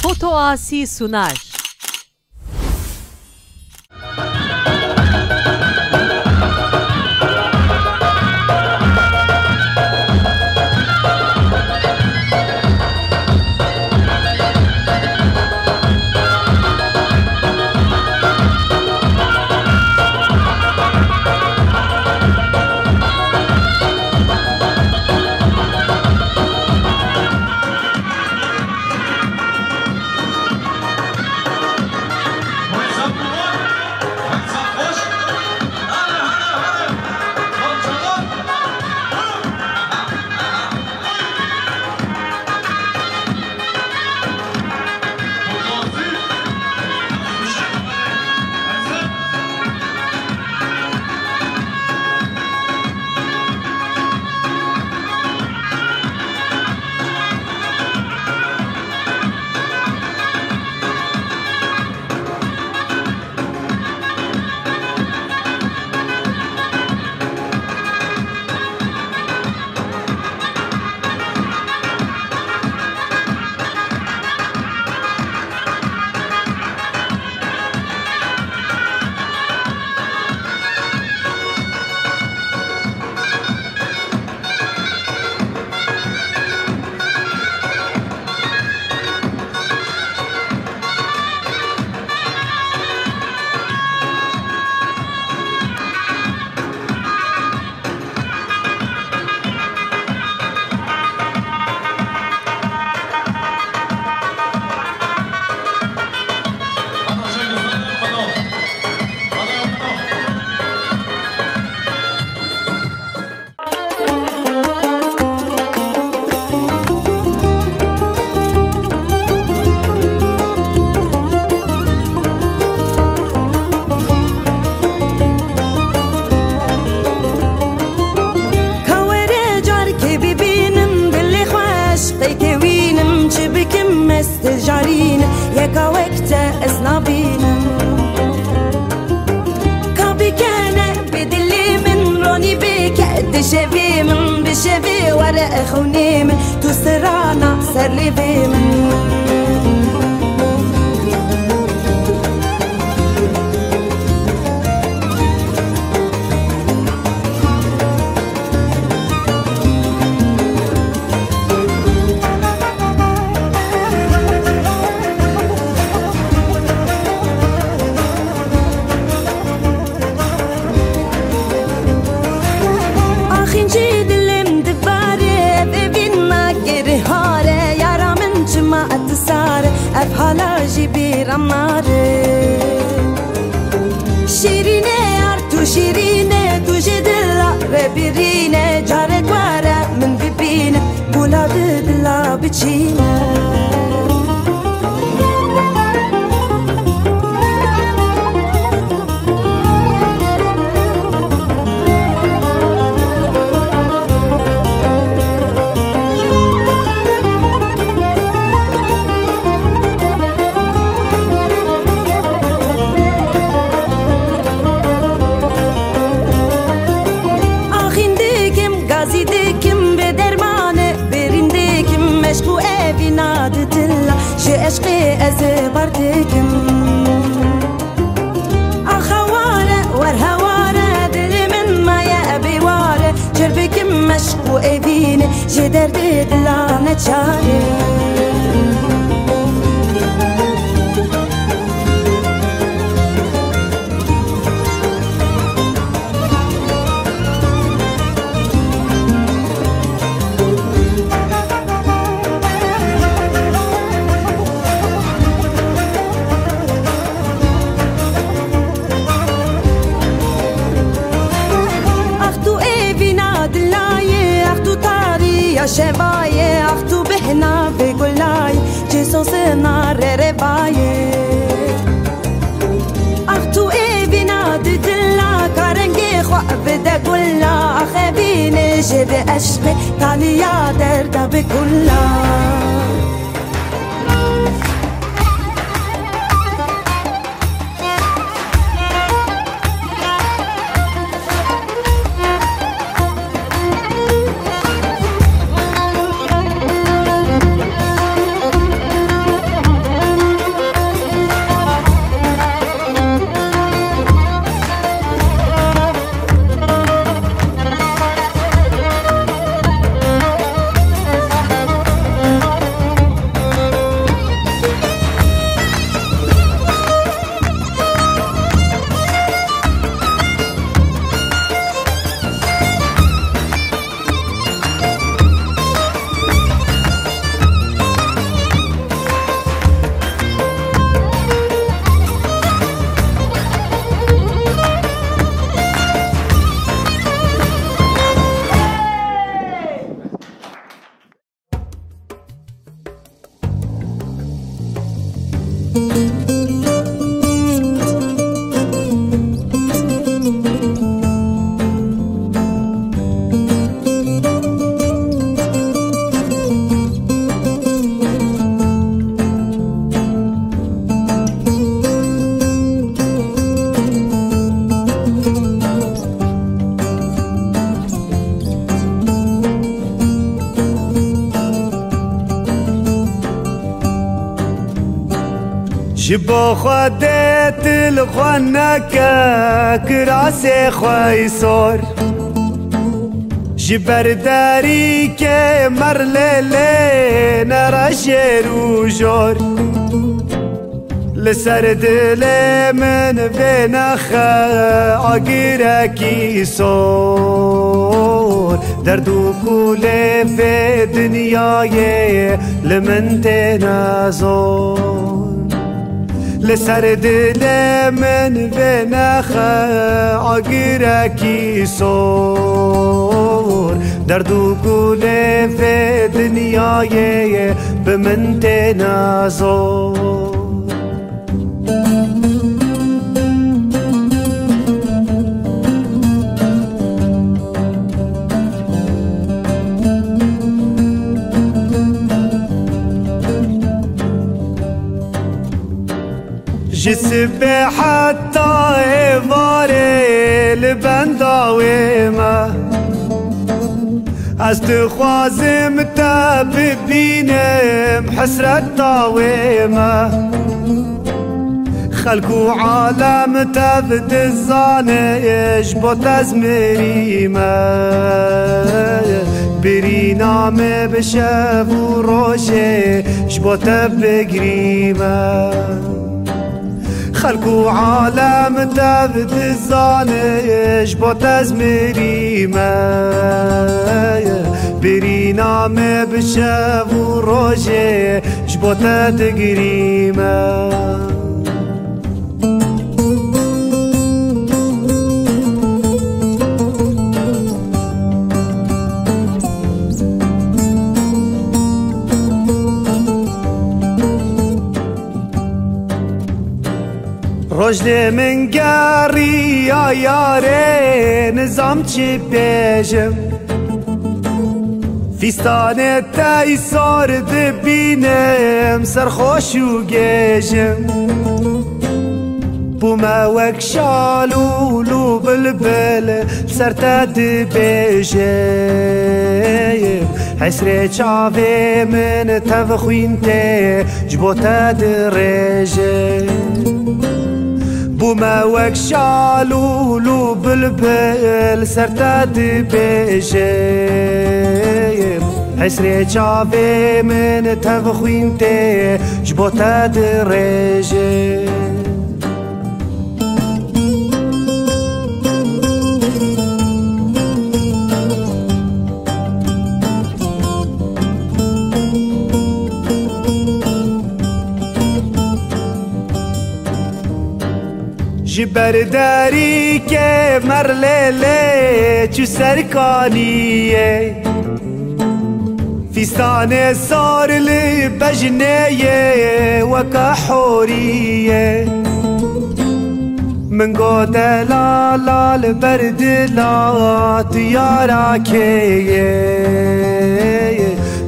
Foto Asi sunar. استجارين يكا وقتا اسنابين كابي كان بدلي من روني بك دشبي من بشبي ورا خوني من تسرانا سرلي من شيرينه ارتو شيرينه تو جدلا ربيرينه جارك ورا من ببينه بولا دلا بتشينه عشقي أزبرتكم أخوارة ورهوارة دلي من ما يأبي وارة جربكم مشكو أبيني جدر دلا نتشاري شباية أختو بحنا بقولاي جيسون سنار رباية أختو إيه بنا دتلا كارنجي خواب بدا قولا أخبيني جد أشقي تالي يا دردا بقولا جبو خودت الخونك كراسي خويسور جبر داري كمر ليلي نرشير وجور لسرد لي من بين عقيرك صور دردو كولي في دنياي لمن تنازور لسرد لي من بين عقيرك صور دردو كولي في دنياي بمن تنازور جسب حتى إيفاري لبنداويما استخوازم تببينم حسرت طاويما خلقو عالم تبد الزانش بوت ازمريما برينام بشب و روشي جبوت بقريما خلقو عالم تبد الزانش بوت ازمريما برينام بشب و روشي جبوت تقريما رجل من قاري يا ياري نظام چی بیجم فیستان تایسار دبینم سرخوش و گیجم بوما وک شالولو بلبل سرتا دبیجم حسري چاوی من تفخوین تی جبوتا درجم بوما وك شالولو بلبل سرتا دبيجم حسري چاوي من تفخوين تي جبوتا درجم جبر داری که مر لیله چو سرکانیه فیستان سارلی بجنیه وکا حوریه من گود لال بردلات یارا کیه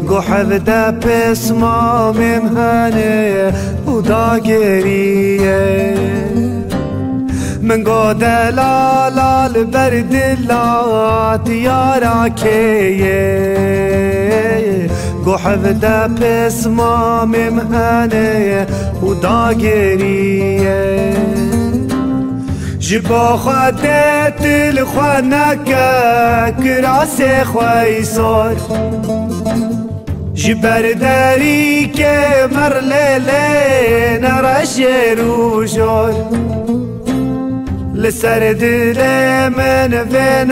گو حفده پس مامم هنه و داگریه من قود لال بردلات يارا كيه قو حفده بس مامم هنه و داگریه جبا خودت الخونك كراسي خويسور جبر داري كمر ليلي نرشير وجور لسرد لي من بين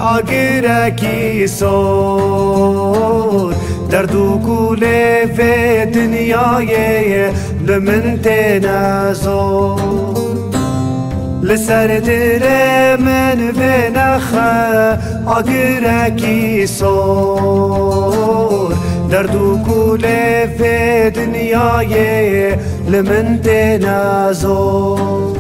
عقيرك صور دردو كولي في دنياي لمن تنازور لسرد لي من بين عقيرك صور دردو كولي في دنياي لمن تنازور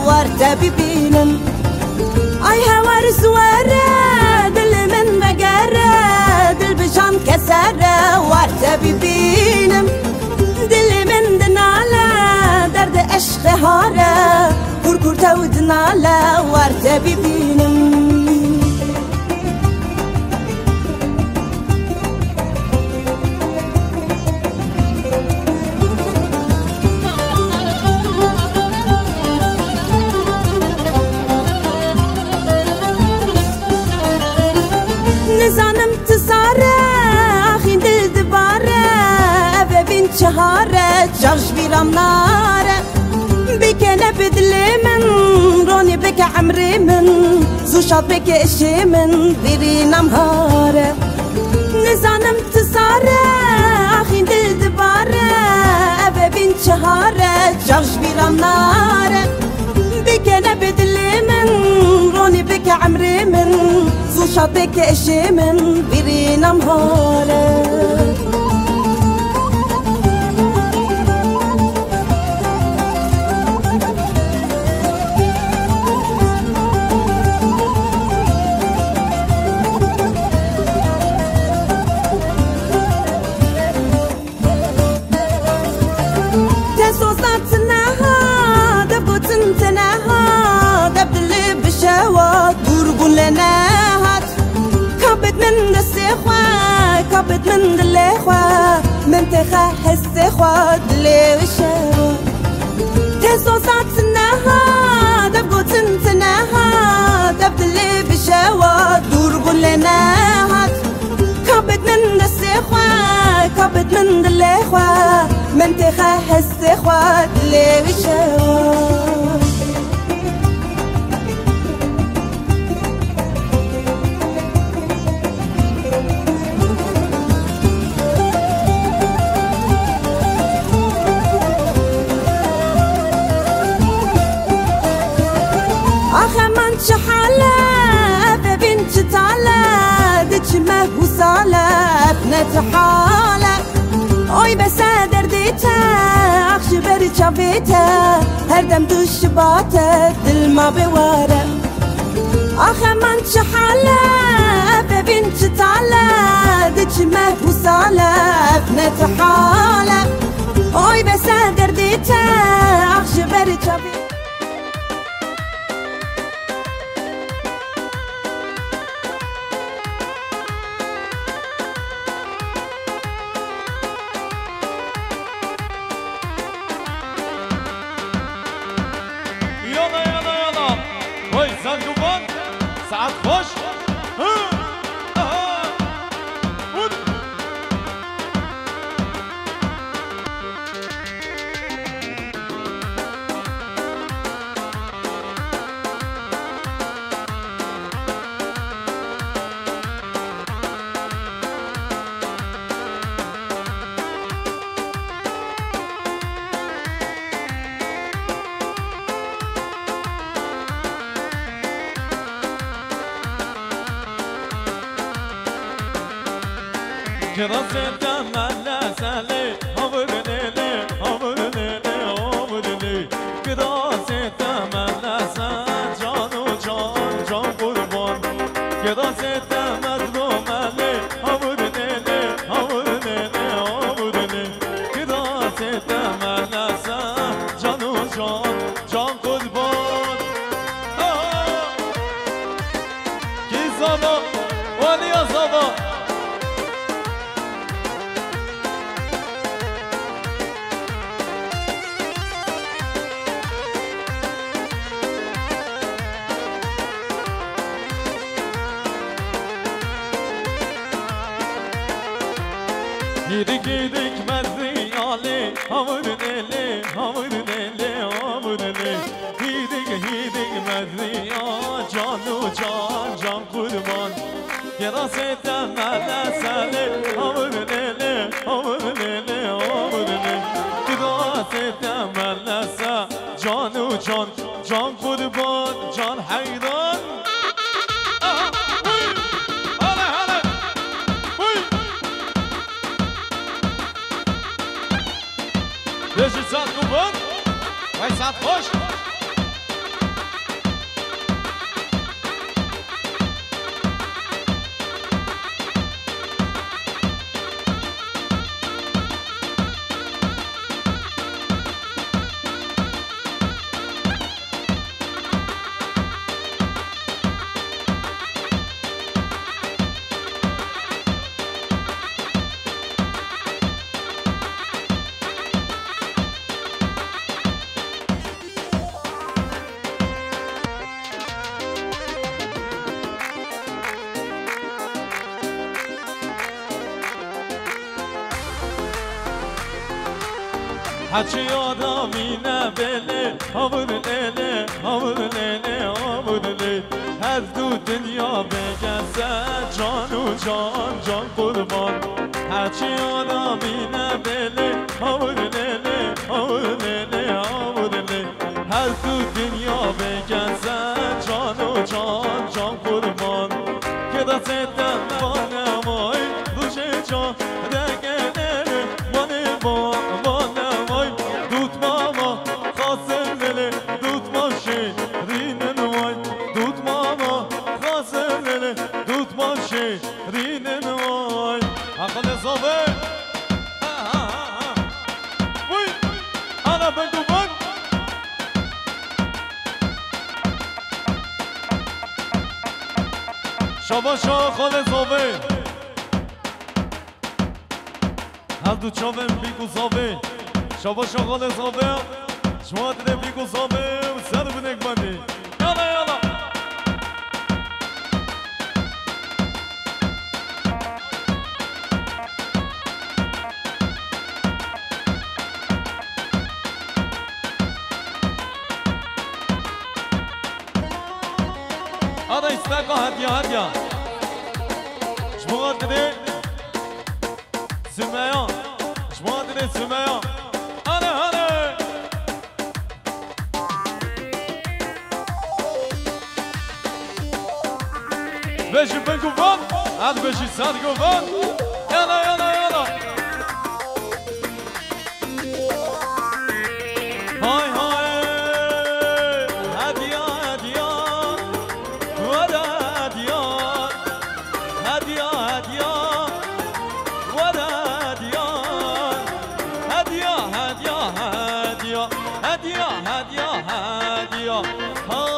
وارتا ببینم ای هوار زواره دل من بگره دل بجان کسره وارتا ببینم دل من دناله درد عشق هاره کور تو دناله وارتا ببینم نزانم تساره آخین دل دباره اوه بین چهاره جاش بیرام ناره بکنه بدل من رونی بک عمری من زوشاد بک اشی من بیرینم هاره نزانم تساره آخین دل دباره اوه بین چهاره جاش بیرام ناره بکنه بدل من رونی بک عمری من زوشاد بک اشی من بیرینم هاره كابت من دستي خوا كابت من دلي خوا من تخحس خوا دلي وشوا تصوصات سنها دبقوت سنتنها دبدلي بشوا دور قلناها كابت من دستي خوا كابت من دلي خوا من تخحس خوا دلي وشوا شحالة أبا بنت تعالى دتش مهوسالة أبنت حالة أوي بس درديتا أخش برد شافيتا هردم دوش باتا دل ما بوارا أخا من شحالة أبا بنت تعالى دتش مهوسالة أبنت حالة أوي بس درديتا أخش برد شافيتا ساعت خوش كذا ستمنى سالي أبدني أبدني كذا ستمنى سال جان قربان كذا ستمنى مالي أبدني كذا ستمنى سال جان قربان كي زبا ولي زبا Gidik merdiyale hamurdele Gidik merdiya canu can kurban Kerasetten melesele hamurdele Kerasetten melese canu can kurban can hayran Deixa de saco bom, vai saco roxo. حكي آدمی نبله آمود لیله آمود لیله آمود لیله از دو دنیا بگسه جان و جان جان قربان حكي آدمی نبله آمود لیله آمود لیله آمود لیله از دو دنیا بگسه جان و جان جان قربان که دستم بانمای روش جان دگنه مانه بانمای دوت ماما خواستم دله دوت ماشه رینن وای دوت ماما خواستم دله دوت ماشه رینن وای اقل صافه وی انا بگو بگ شاباشا خال صافه هر دو چاوم بیگو صافه شاباشا خال صافه شما دیده بیگو صافه سر بنک بندی یالا یالا هذا يستاقى هدية هدية شمو قدري سمايا شمو قدري سمايا أنا بيجي بنكو فان هاد بيجي سادكو فان يلا يلا يلا هاي هاي هدية هدية ولا هدية هدية هدية ولا هدية هدية هدية هدية هدية هدية هدية هاي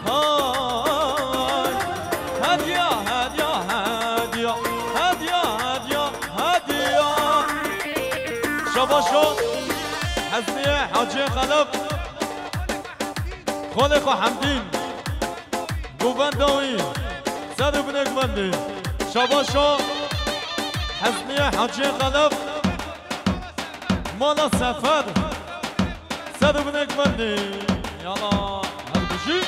هاي هدية هدية هدية هدية هدية هدية شباشو حسنية حاجي خلف خالق حمدين گوبنداوی سر بنک بندی شباشا حسنیه حاجی خلف مالا سفر سر بنک بندی یالا هر بشی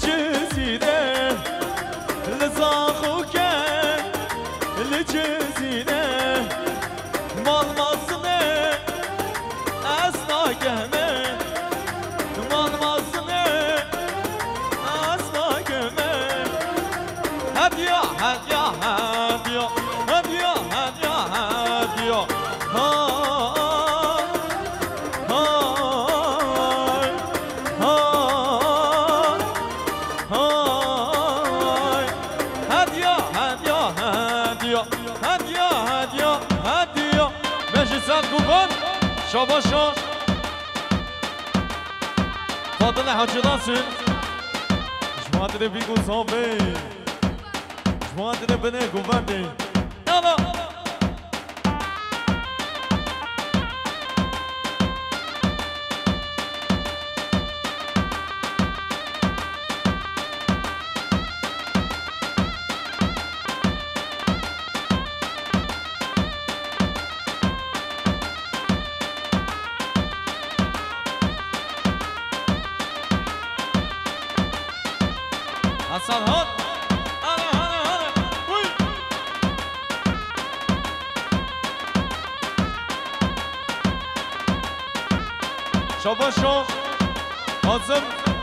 لجزيرة لزاخوك لجزيرة مال مصنع أسنا كهمة مال مصنع أسنا كهمة هدية هدية هدية هدية هدية هدية شاباشا فاضل حاجی راسل شما داره بیگو صافه شما داره بنه گوونده یالا حسن هات هلا وي شاباشا حازم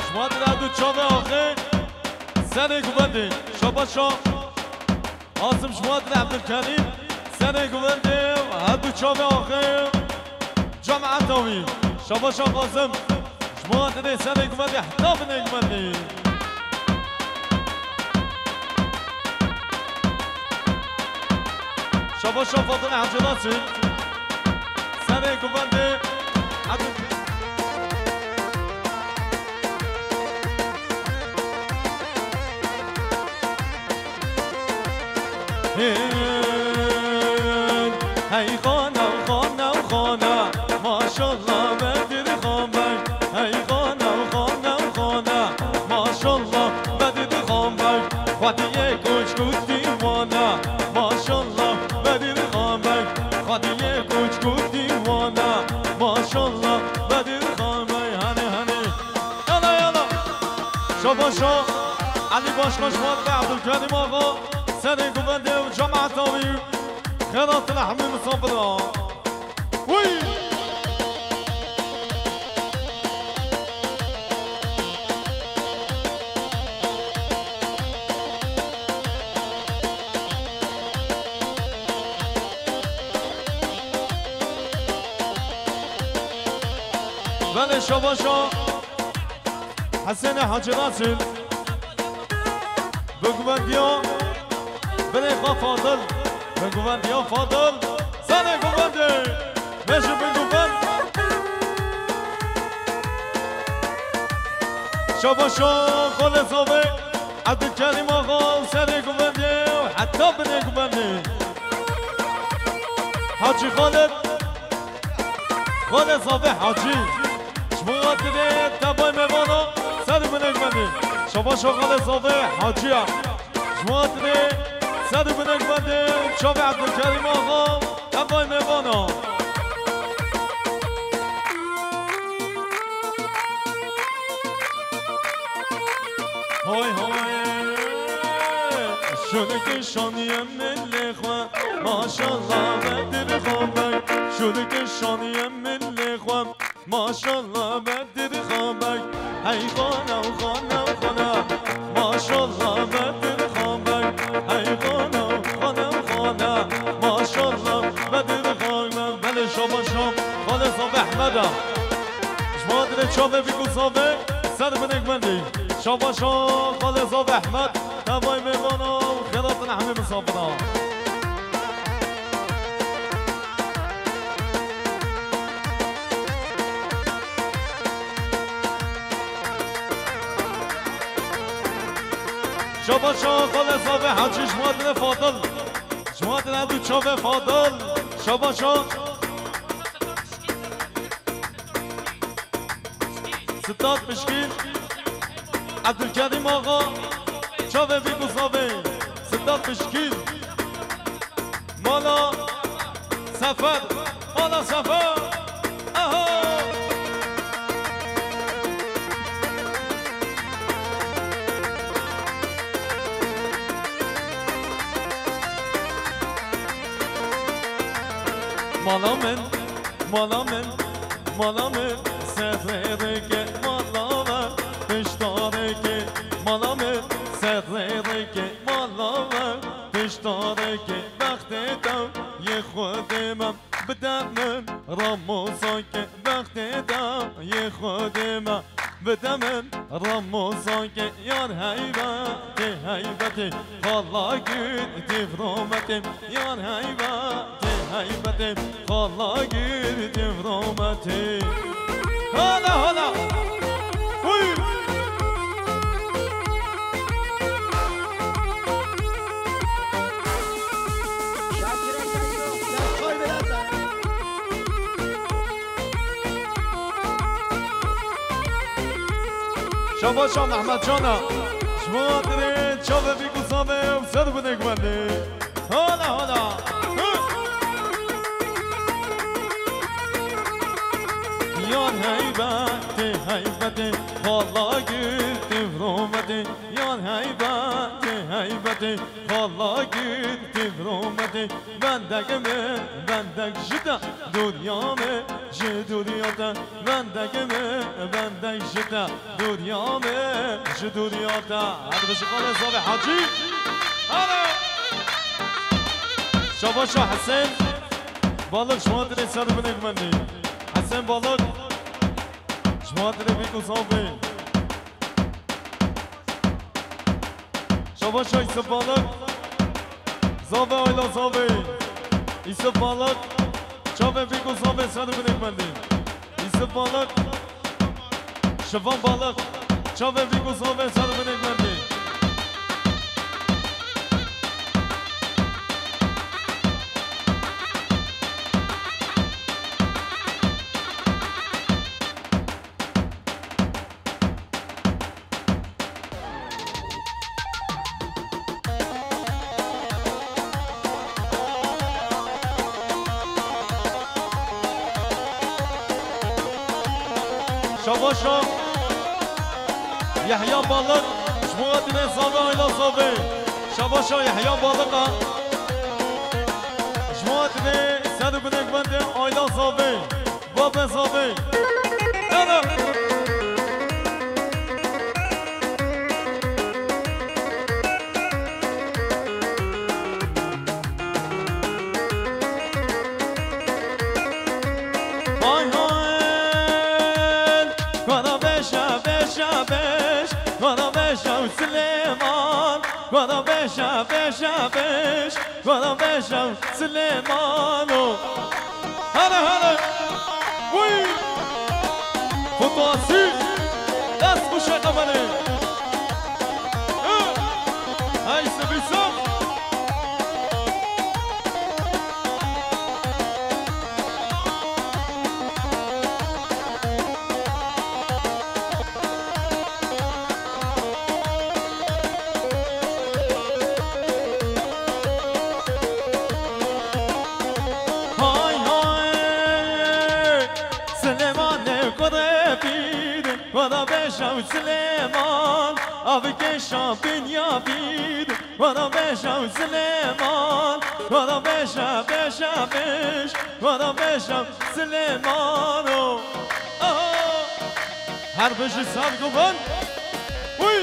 شما در دو چاوه آخه سنه گوونده شاباشا حازم شما در عبدالکریم سنه گوونده هر دو چاوه آخه جمعت آوی شاباشا حازم شما در سنه گوونده حتی بنه گوونده شبا فاطمه حجراتي سنه گوونده هی خانه خانه ماشالله بدر خانبر هی خانه ماشالله بدر خانبر خودیه کوچکو دیوانه ماشالله بدر خانبر خودیه کوچکو دیوانه ماشالله بدر خانبر هنه یالا شباشا علی باشقاش ماد عبدالکریم آقا سنه گوونده و جماعت آوی خیرات لحمی مسافرها وی بله شباشا حسین حجراتی بگوندیا بله خواه فاضل بگوندیا فاضل سنه گوونده بشو بگوند شباشا خالصاوه عبدالکریم آقا سنه گوونده و حتی بنه گوونده حاجی خالصاوه حاجی شما دیده تبای میوانا سر بنه گوونده شباشا خالصاوه حاجی هم شما دیده سر بنه گوونده چاوه عبدالکریم آقا تبای میوانا های شده که شانیه ملی خواه ماشالله بدر خواه شده که شانیه ملی خواه ماشالله بدر خواه ای خانه ماشالله بدر خواه ای خانه ماشالله بدر خواه بله شام خالصاوه احمدم شما دیده چاوه بیگوزاوه سر بنگ بندی شاباشا خالصاوه احمد تبای میوانا و خیرات نحمی مسافرها شاباشا خالصاوه حجی شما دیده فاضل شما دیده دو چاوه فاضل شاباشا ستاد مشکل عبدالکریم آقا چاوه بیگوزاوه ستاد مشکل مالا سفر اها مالا من سفره که مالا من پشتاره که مالا من سفره که مالا من پشتاره که وقت دم یه خودمم بدم من راموزا که وقت دم یه خودمم بدم من راموزا که یار هیبت خالا گل تفرامتم یار هیبت خالا گل تفرامتم هلا وی شباشا محمد جانا شما دیده چاوه بیگوزاوه و سر بنگ بنده هلا یار هیبت خالا گل تفرامت یار هیبت خالا گل تفرامت بندگ جدا دنیامه جدوریاتا بندگ جدا دنیامه جدوریاتا هر بشه خالصاوه حاجی شباشا حسین بالک شما دیده سر بنگ بنده حسین بالک شما دیده بیگوزاوه شباشا ایسا بالک زاوه آیلا زاوه İsip balık Çabe bir kuzave sana binekmendin İsip balık Şıfan balık Çabe bir kuzave sana binekmendin شباشا يحيى بالغ شبوغتنا صابي إلى صابي شباشا يحيى بالغ شبوغتنا سادو بنك بندي إلى صابي بابا صابي يلا Vada beşa beşa beş Vada beşa Süleymano Hadi hadi Uy Futbası Ders bu şey kafanı Hay sıbırsın Vada beşa Süleyman Abi keşa Binyabid Vada beşa Süleyman Vada beşa beşa beş Vada beşa Süleyman Her beşi sar kuban Uy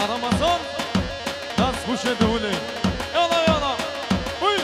Ramazan das kuşe dule yala yala uy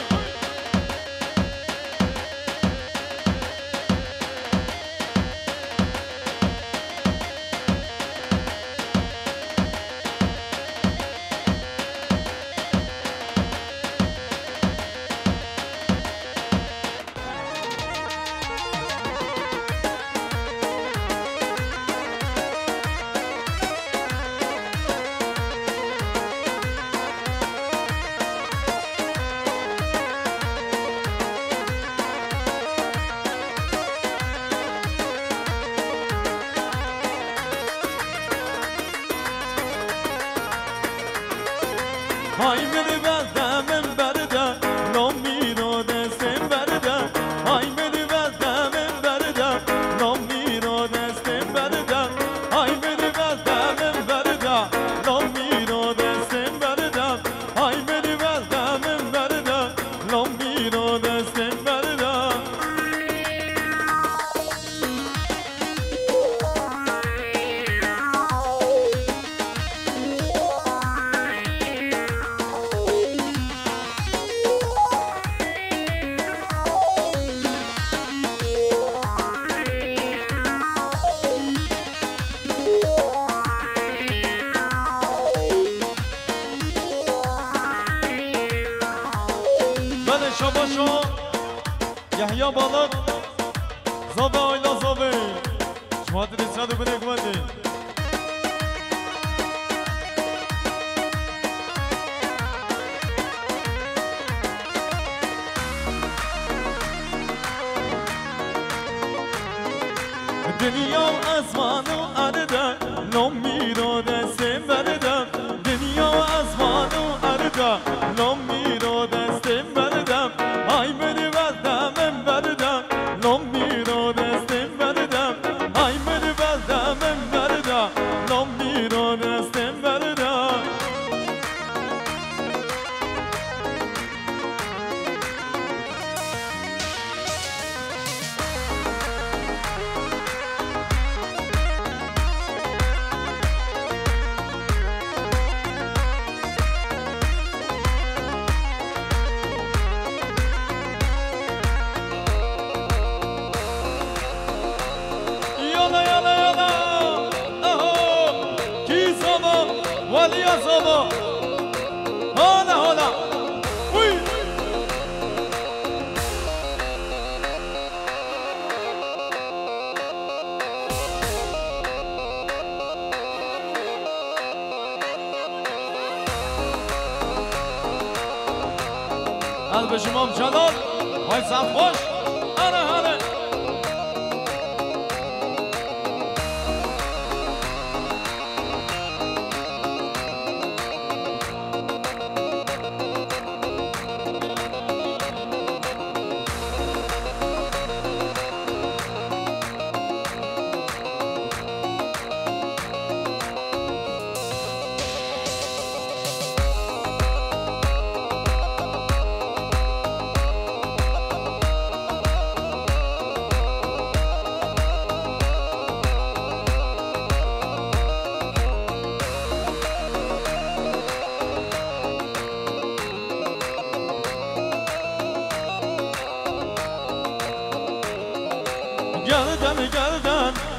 Hay beni benden berde Nomino destem berde Hay beni benden berde Nomino destem berde Hay beni benden berde Nomino destem berde Hay beni benden berde Nomino destem berde Şabaşo Yahya balık Zabe ayla zabe Şumadini sadı bine güvendi Dünya azmanı arada Nomiro destem verda Dünya azmanı arada Nomiro destem verda Ay beni verdem verda Nomiro destem verda Ay beni verdem verda Nomiro destem verda صبا هلا هلا وي هل به شما جلال های سب خوش هلا هلا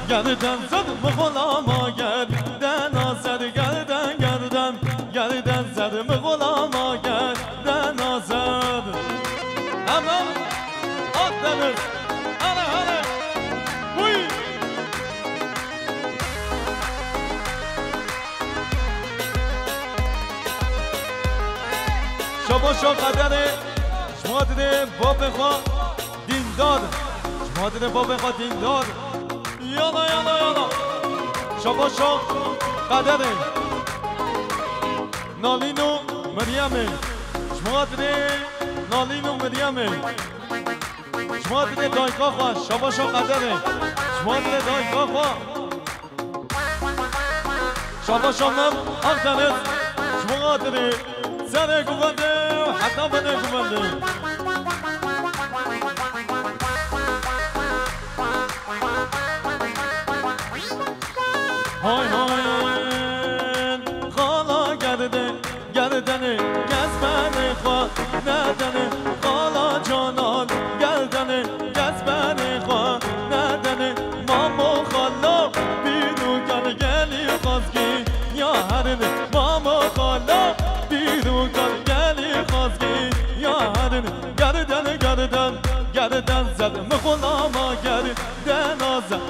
گردن زد مغلاما گردن آزد گردن زد مغلاما گردن آزد همه آدنز هره وی شما شو قدره شما دیده باب خواه دین داد شما دیده باب خواه دین داد یالا یالا یالا شما شو قدره نالین و مریمه شما دیده نالین و مریمه شما دیده دایکا خواه شما شو قدره شما دیده دایکا خواه شما شو من اختنز شما دیده سر گوانده و حتی بده گوانده های های خالا گردنه گزبن خواه ندنه خالا جانان گردنه گزبن خواه ندنه مامو خالا بیرو گلی خواستگی یا هرنه مامو خالا بیرو گلی خواستگی یا هرنه گردن زد مغلاما گردن آزد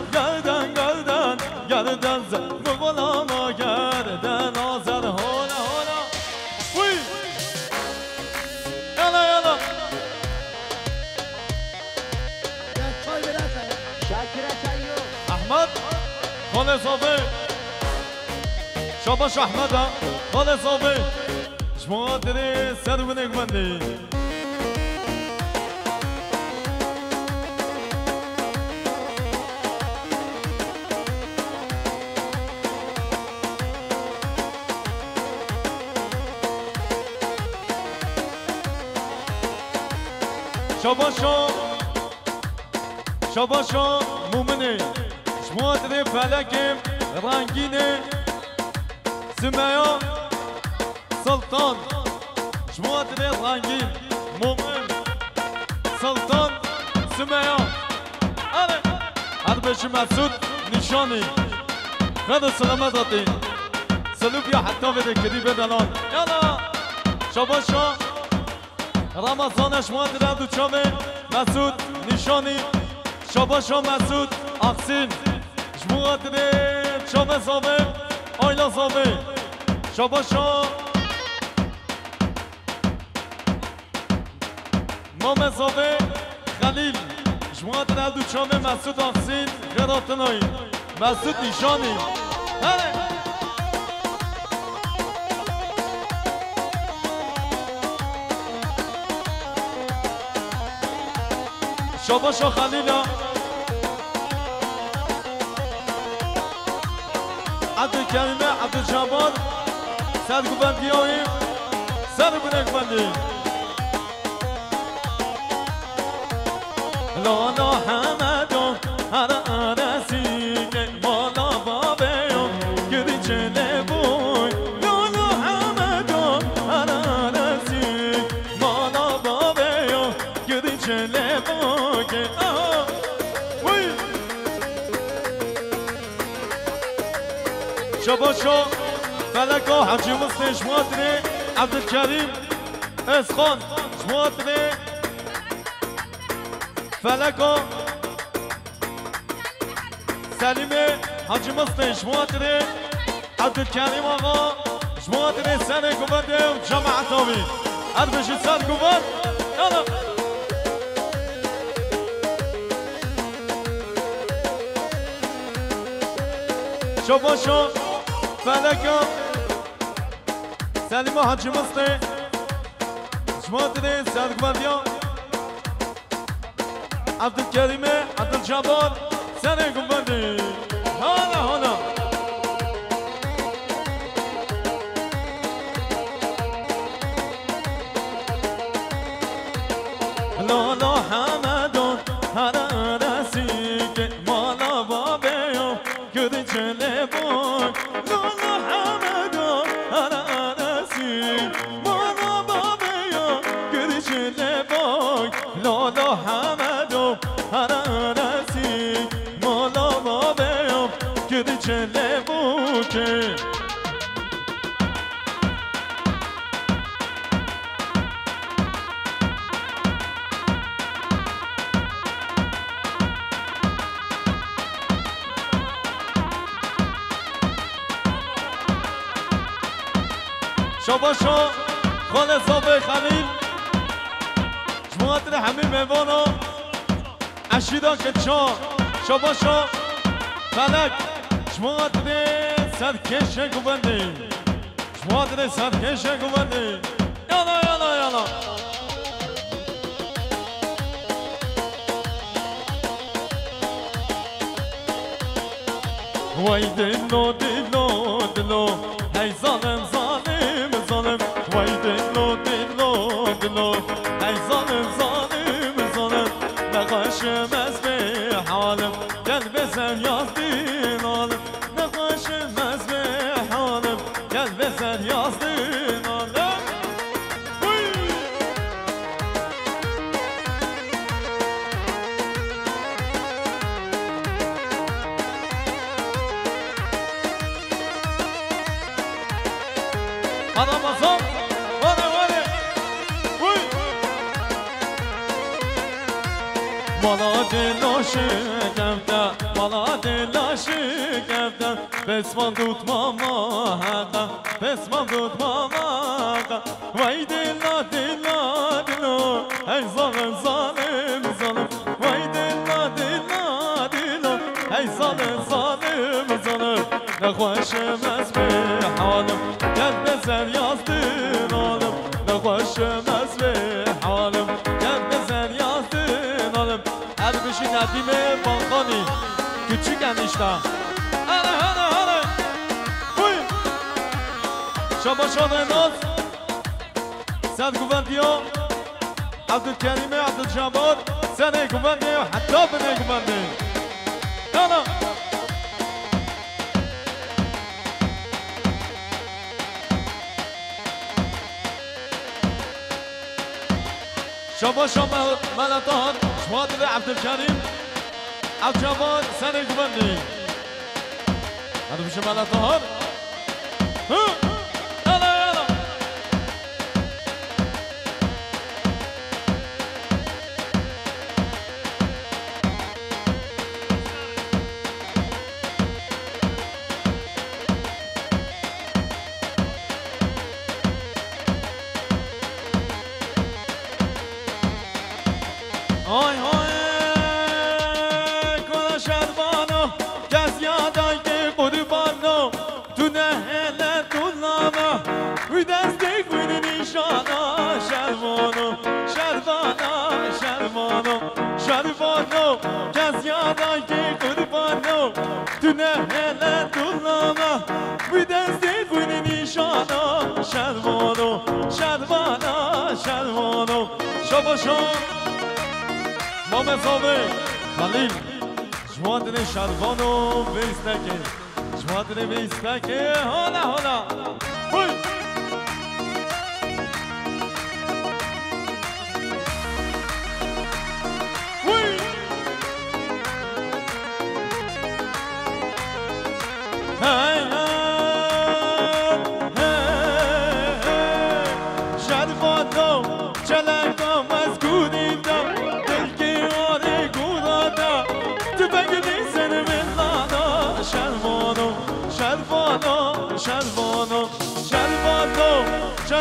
گردن زد مغلاما گردن آزد هولا هولا وی یالا یالا احمد خالص آبه شاباش احمد خالص آبه شما داره سر بنگ بنده شاباشو مومنه شما داره فلکم رنگینه سمیا سلطان شما داره رنگین مومن سلطان سمیا آره هر بشی مسعود نشانی خدا سلامت دادی سلوب یا حتی بده کدی بدلان یالا شاباشو رمضان شما داره دو چامه مسعود نشانی شاباشو مسعود اقسین شما داره چامه زامه آیلا زامه شاباشو مام زامه خلیل شما داره دو چامه مسعود اقسین خیراتنایی مسعود نشانی هره شاباشو خلیلا عبدالکریمه عبدالجبار سرگوبندی هاییم سر بنک بندی لالا حمدو هر عرسی مالا بابیو گری چله بوی لالا حمدو هر عرسی مالا بابیو گری چله بوی شاباشو فلکا حجی مصطفی شماتنی عبدالکریم اسخان شماتنی فلکا سلیم حجی مصطفی شماتنی عبدالکریم آقا شماتنی سنه گوبنده و جماعت آمی هر بشی سر گوبند یالا شو باشو فلکا سلیم حجی مصطفی شماتنی سر گوبندی عبدالکریم عبدالجبار سنه گوبنده هانا هانا لالا حمدان هر رسیک مالا بابیو گده چله بای لالا حمدان هر رسیک مالا بابیو گده چله بای لالا حمدان هر رسیک مالا بابیو گده چله بوکه شباشا خالد صافی خلیل جماعت همه میوانا اشیدا کچا شباشا فلک جماعت سرکش گوبنده جماعت سرکش گوبنده یالا یالا یالا وای دلو دلو دلو هی ظالم ظالم ظالم وای دلو دلو دلو هی ظالم ظالم ظالم نقاشم از به حالم گل بزن یاز دین عالم نقاشم از به حالم گل بزن یاز دین عالم Ramazan, vale, uy. Mala delaşı kevde, mala delaşı kevde. Besman tutmama hada, besman tutmama hada. Vay dela dela dela, hey zalim zalim zalim. Vay dela dela dela, hey zalim zalim zalim. Ne hoşum ez be halim. Gel bezer yazdın oğlum ne hoşum ez be halim gel bezer yazdın oğlum her bir şey Nedime Balkani küçük enişte hadi hadi hadi huy şabaşalı naz sen güvendiyor Abdülkerim'e Abdülcabbar seni güvendiyor hatta beni güvendiyor yana شباشا ملطان شمادر عبدالكريم عبدالجبار سنة قبندي هذا بشه ملطان يلا يلا های های کلا شربانو کس یادای که قربانو تو نهل دلما وی دستی کنی نیشانا شربانو شربانا شربانو شربانو کس یادای که قربانو تو نهل دلما وی دستی کنی نیشانا شربانو شربانا شربانو شباشو مامزاوه خلیل جوادن شربانو ویستکه جوادن ویستکه هالا هالا بوی بوی هی هی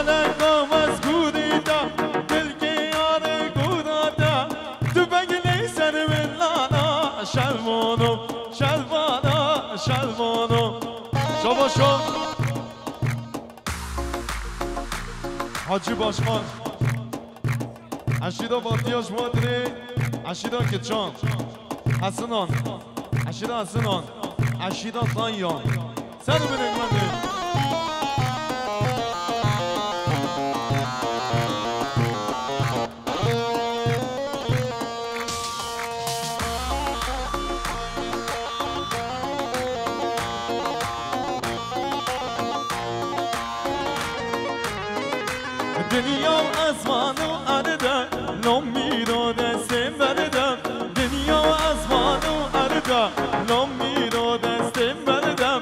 ملکا مزگودی دا دل که یار گودا دا تو بگلی سر ولانا شلوانو شلوانا شلوانو شما شو حاجی باشمان اشیدا باتیاش مادری اشیدا کچان حسنان اشیدا حسنان اشیدا خانیان سر بینید من دید دنیا و آسمان و ارده نمی رو دستم بردم دنیا و آسمان و ارده نمی رو دستم بردم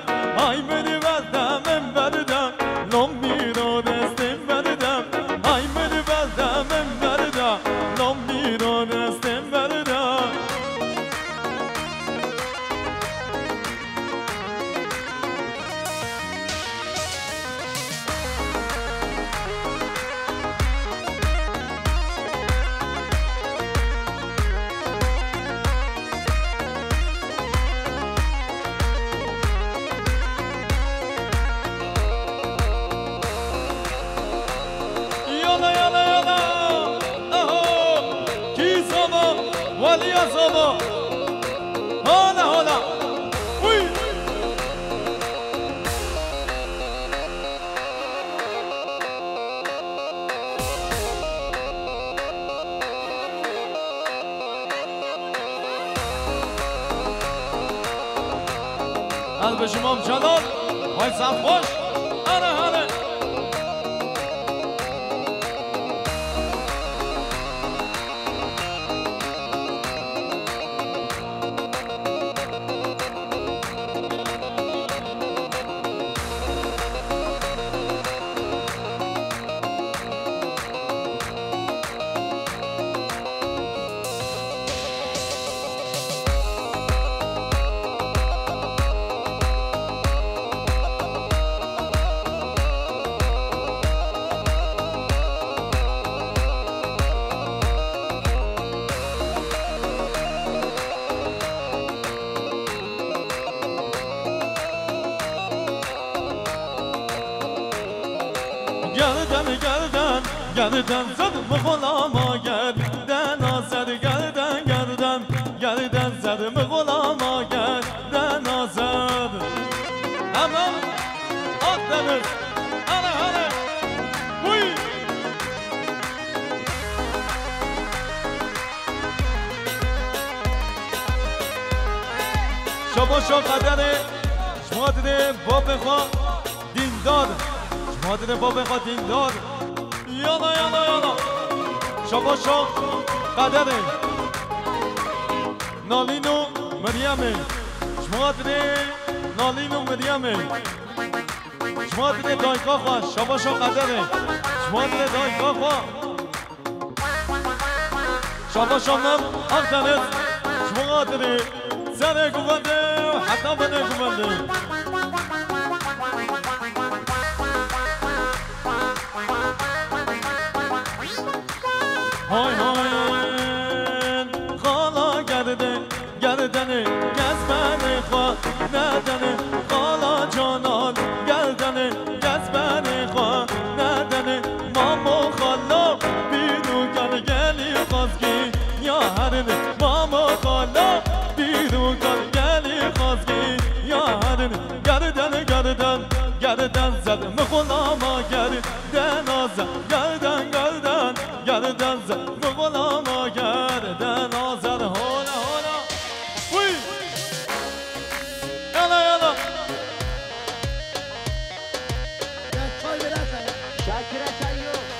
ای بری بردم من بردم نمی رو دستم بردم ای بری بردم من بردم نمی رو دستم بردم يا صبا هلا هلا وي قلب شما جلال وای سب خوش هلا هلا گردن زد مغلاما گردن آزد گردن زد مغلاما گردن آزد اما آدنز هره هره وی شما شو قدره شما دیده باب خواه دین داد شما دیده باب خواه دین داد یالا یالا یالا شما شو قدره نالینو مریمه شما دیده نالینو مریمه شما دیده دایکا خواه شما شو قدره شما دیده دایکا خواه شما شو من اختنت شما دیده سر گوانده و حتی بده گوانده های های خالا گردنه گزبن خواه ندنه خالا جانان گردنه گزبن خواه ندنه مامو خالا بیرو گلی خواستگی یا هرنه مامو خالا بیرو گلی خواستگی یا هرنه گردن زد مغلاما گردن آزد گردن زد مغلاما گردن آزد هولا هولا وی یالا یالا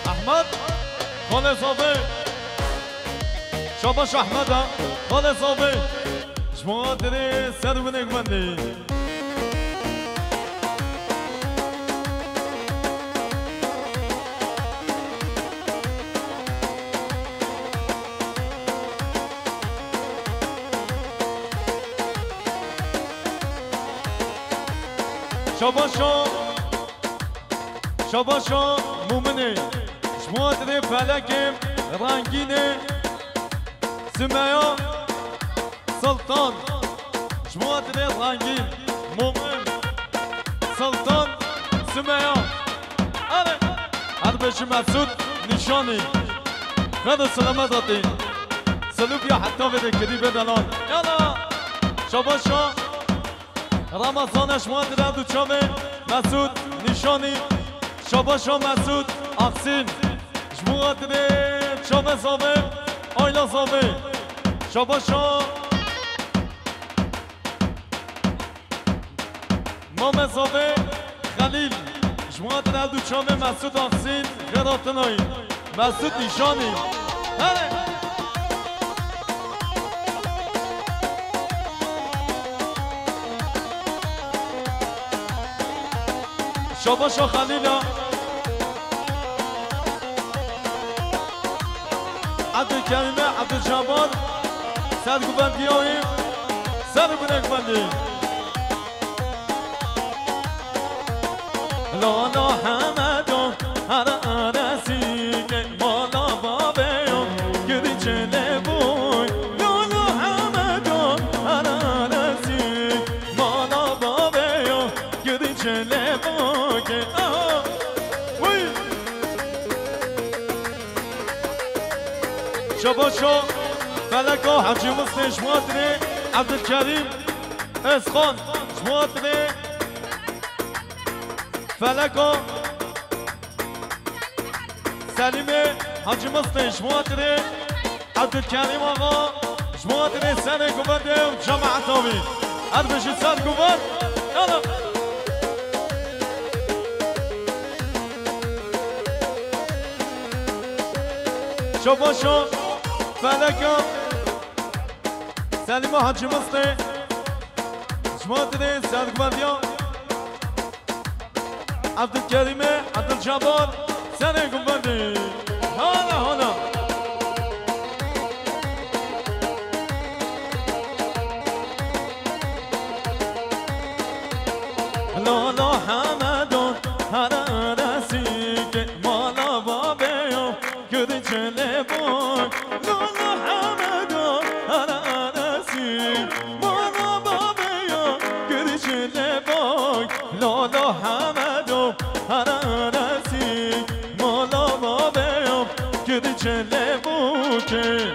احمد خالص آبه شاباش احمد خالص آبه شما داره سر بنگ بنده شاباشو شباشا مومنه شمادر فلکم رنگینه سمایا سلطان شمادر رنگین مومن سلطان سمایا آره هربش مسعود نشانی خدا سلامت دادی سلوب یا حتی بده کدی بدلان یالا شباشا رمضان شمادر عبدو چامه مسعود نشانی شباشا مسعود اقسین شمادر چامه زامه آیلا زامه شباشا مام زامه خلیل شمادر عبدو چامه مسعود اقسین خیراتنایی مسعود نشانی هره شباشا خلیلا عبدالکریمه عبدالجبار سرگوبندی هاییم سر بنگبندی لالا حمدو هر عرسیگه مالا بابیو گری چله بوی لالا حمدو هر عرسیگه مالا بابیو گری چله بوی شباشا فلکا حجی مسلم شمادره عبدالکریم اسخان شمادره فلکا سلیم حجی مسلم شمادره عبدالکریم آقا شمادره سر گوبنده جماعت آوی هر بشی سر گوبند یالا شباشا فلکا سلیم حجی مسلم شمادره سر گوبندی عبدالکریم عبدالجبار سر گوبنده حالا حالا لالا حمدون هر رسیگه مالا بابیو گری چله بوی لالا حمدون هر رسیگه مالا بابیو گری چله بوی لالا حمدون هر رسیگه مالا بابیو گری چله بوی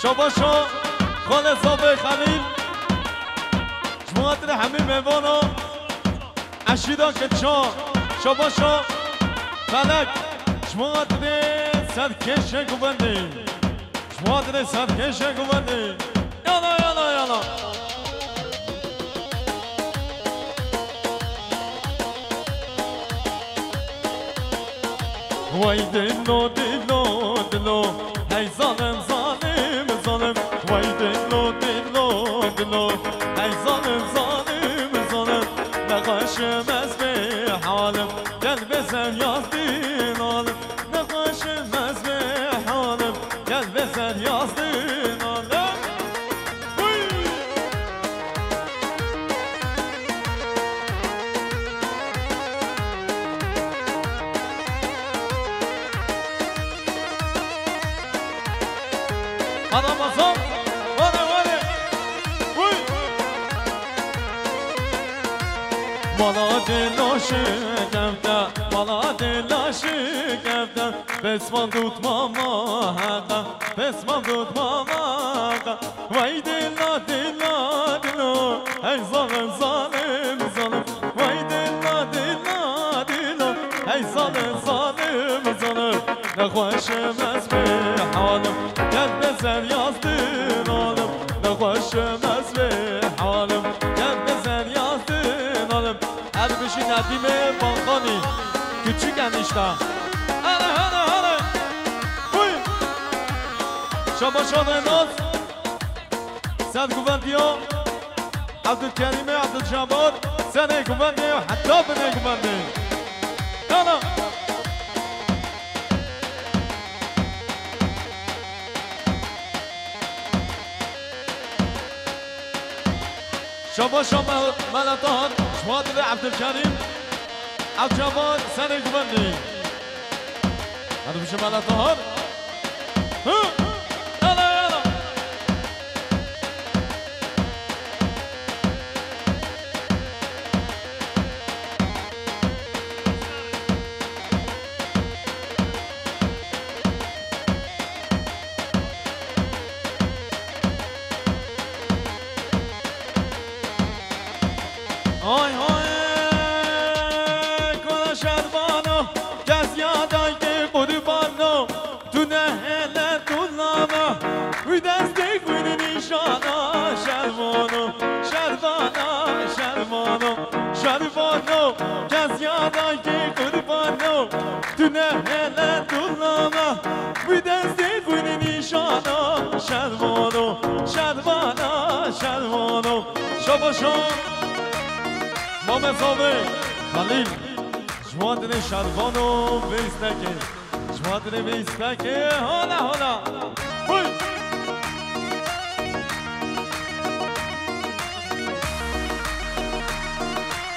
شباشا خال صافه خلیل جماعت همه میوانا اشیدا کچا شباشا فلک جماعت سرکش گوبنده جماعت سرکش گوبنده یالا یالا یالا وای دلو دلو دلو هی ظالم ظالم ظالم وای دلو دلو دلو هی ظالم ظالم ظالم نقاشم از به حالم گل بزن یاzdin عالم نقاشم از به حالم گل بزن یاzdin عالم Ramazan, vale vale, uy. Mala delaşı kevde, mala delaşı kevde. Besman tutmama hada, besman tutmama hada. Vay dela dela dela, hey zalim zalim zalim. Vay dela dela dela, hey zalim zalim zalim. Ne hoşum ez be halim. Gel bezer yazdın oğlum Ne hoşum ez be halim Gel bezer yazdın oğlum Her bir şey Nedime Balkani Küçük enişte Hadi hadi hadi Huy Şabaşalı naz Serguvendiya Abdülkerime Abdülcabbar سنه گمنده و حتی بنه گمنده یالا شما ملطان شمادر عبدالکریم عبدالجواد سنه گمنده هذا مش ملطان يلا يلا هاي هاي كل شربانو جس ياداي قربانو تو نهله طلابا وی دستی کنی نیشانا شربانو شربانا شربانو شربانو کس یادای که قربانو تو نهله طلابا وی دستی کنی نیشانا شربانو شربانا شربانو شبا شام مام صابه خلیل شما دل شربانو بیستکه شما دل بیستکه حالا حالا بوی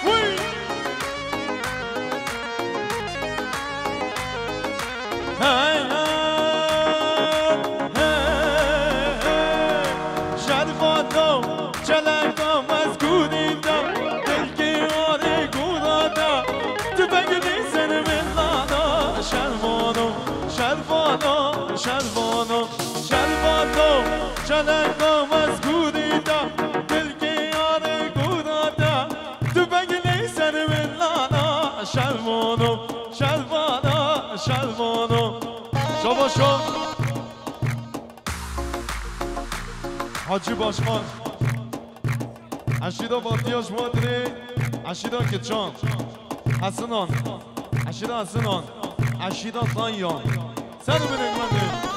بوی هی هی شربانو چلنگا مزگونیم دم شربانو شربانو چلنگا مزگوریدا دل که یار گورادا تو بگلی سر ولانا شربانو شربانو شربانو شما شو حاجی باشمان اشیدا باتیاش مادری اشیدا کچان حسنان اشیدا حسنان اشیدا خانیان سر بنگ منده